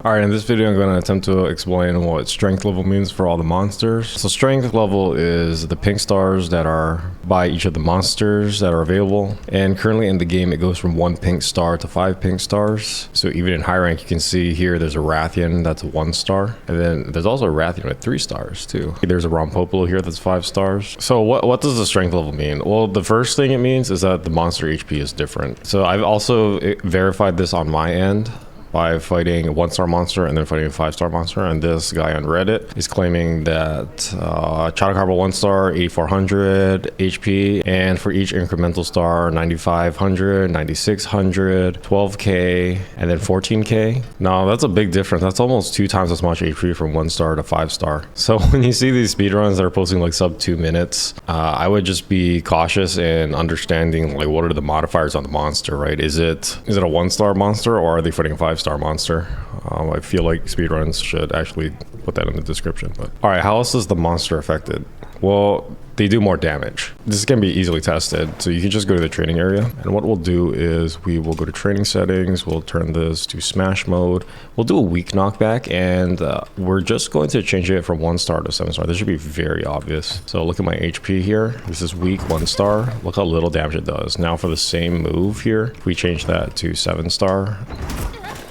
All right, in this video, I'm going to attempt to explain what strength level means for all the monsters. So strength level is the pink stars that are by each of the monsters that are available. And currently in the game, it goes from 1 pink star to 5 pink stars. So even in high rank, you can see here, there's a Rathian that's 1 star. And then there's also a Rathian with 3 stars too. There's a Rompopolo here that's 5 stars. So what does the strength level mean? Well, the first thing it means is that the monster HP is different. So I've also verified this on my end by fighting a 1-star monster and then fighting a 5-star monster. And this guy on Reddit is claiming that Chotacabra 1-star, 8400 HP, and for each incremental star, 9500, 9600, 12k, and then 14k. Now that's a big difference. That's almost 2 times as much HP from 1-star to 5-star. So when you see these speedruns that are posting like sub 2 minutes, I would just be cautious in understanding like what are the modifiers on the monster, right? Is it a 1-star monster or are they fighting a 5-star monster? I feel like speedruns should actually put that in the description. But all right, how else is the monster affected? Well, they do more damage. This can be easily tested. So you can just go to the training area. And what we'll do is we will go to training settings. We'll turn this to smash mode. We'll do a weak knockback and we're just going to change it from 1-star to 7-star. This should be very obvious. So look at my HP here. This is weak 1-star. Look how little damage it does. Now for the same move here, if we change that to 7-star.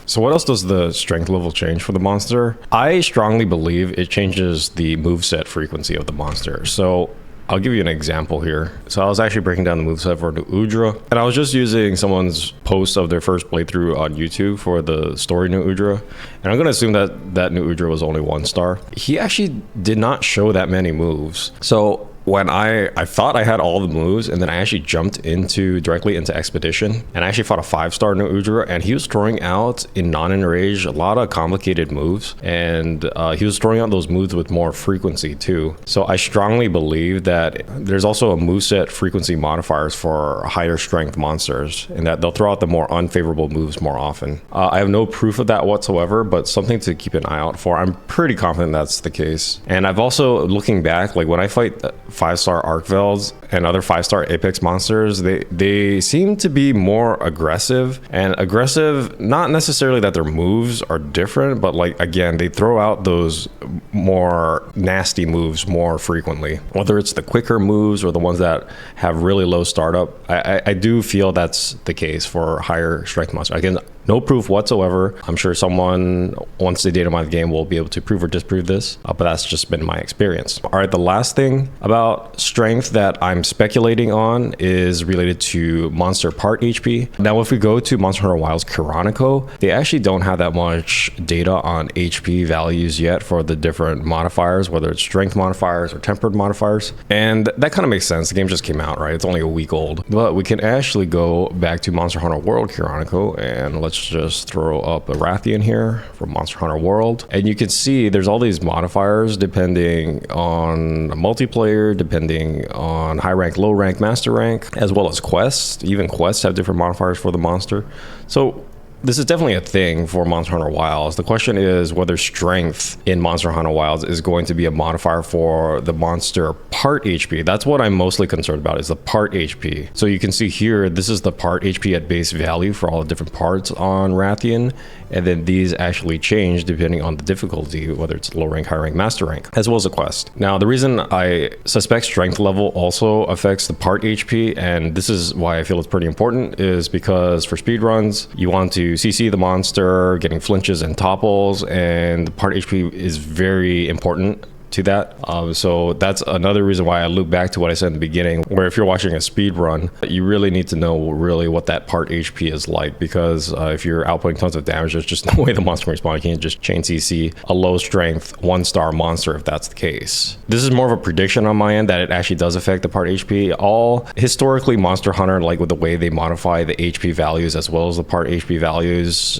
So what else does the strength level change for the monster? I strongly believe it changes the moveset frequency of the monster. So I'll give you an example here. So I was actually breaking down the moveset for Nu'Udra, and I was just using someone's post of their first playthrough on YouTube for the story Nu'Udra. And I'm gonna assume that Nu'Udra was only 1-star. He actually did not show that many moves. So when I thought I had all the moves, and then I actually jumped directly into Expedition, and I actually fought a 5-star Nu'Udra, and he was throwing out in non-enrage a lot of complicated moves, and he was throwing out those moves with more frequency too. So I strongly believe that there's also a moveset frequency modifiers for higher strength monsters, and that they'll throw out the more unfavorable moves more often. I have no proof of that whatsoever, but something to keep an eye out for. I'm pretty confident that's the case. And I've also, looking back, like when I fight 5-star Archvels and other 5-star Apex monsters, they seem to be more aggressive, and aggressive, not necessarily that their moves are different, but like, again, they throw out those more nasty moves more frequently, whether it's the quicker moves or the ones that have really low startup. I do feel that's the case for higher strength monsters. Again, no proof whatsoever. I'm sure someone, once they data mine the game, will be able to prove or disprove this, but that's just been my experience. All right, the last thing about strength that I'm speculating on is related to monster part HP. Now, if we go to Monster Hunter Wilds Kironico, they actually don't have that much data on HP values yet for the different modifiers, whether it's strength modifiers or tempered modifiers. And that kind of makes sense. The game just came out, right? It's only a week old. But we can actually go back to Monster Hunter World Kironico, and let's just throw up a Rathian here from Monster Hunter World. And you can see there's all these modifiers depending on multiplayer, depending on high rank, low rank, master rank, as well as quests. Even quests have different modifiers for the monster. So this is definitely a thing for Monster Hunter Wilds. The question is whether strength in Monster Hunter Wilds is going to be a modifier for the monster part HP. That's what I'm mostly concerned about, is the part HP. So you can see here, this is the part HP at base value for all the different parts on Rathian. And then these actually change depending on the difficulty, whether it's low rank, high rank, master rank, as well as a quest. Now, the reason I suspect strength level also affects the part HP, and this is why I feel it's pretty important, is because for speedruns, you want to CC the monster, getting flinches and topples, and the part HP is very important to that. So that's another reason why I loop back to what I said in the beginning, where if you're watching a speed run, you really need to know really what that part HP is like, because if you're outputting tons of damage, there's just no way the monster can respond. You can't just chain CC a low strength 1-star monster if that's the case. This is more of a prediction on my end that it actually does affect the part HP. All historically Monster Hunter, like with the way they modify the HP values as well as the part HP values,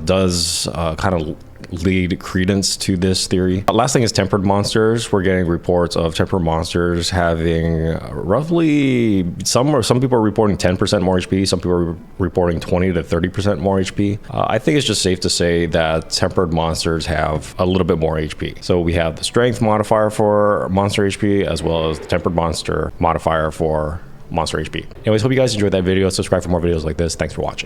does kind of lead credence to this theory. Last thing is tempered monsters. We're getting reports of tempered monsters having roughly, some people are reporting 10% more HP, some people are reporting 20 to 30% more HP. I think it's just safe to say that tempered monsters have a little bit more HP. So we have the strength modifier for monster HP as well as the tempered monster modifier for monster HP. Anyways, hope you guys enjoyed that video. Subscribe for more videos like this. Thanks for watching.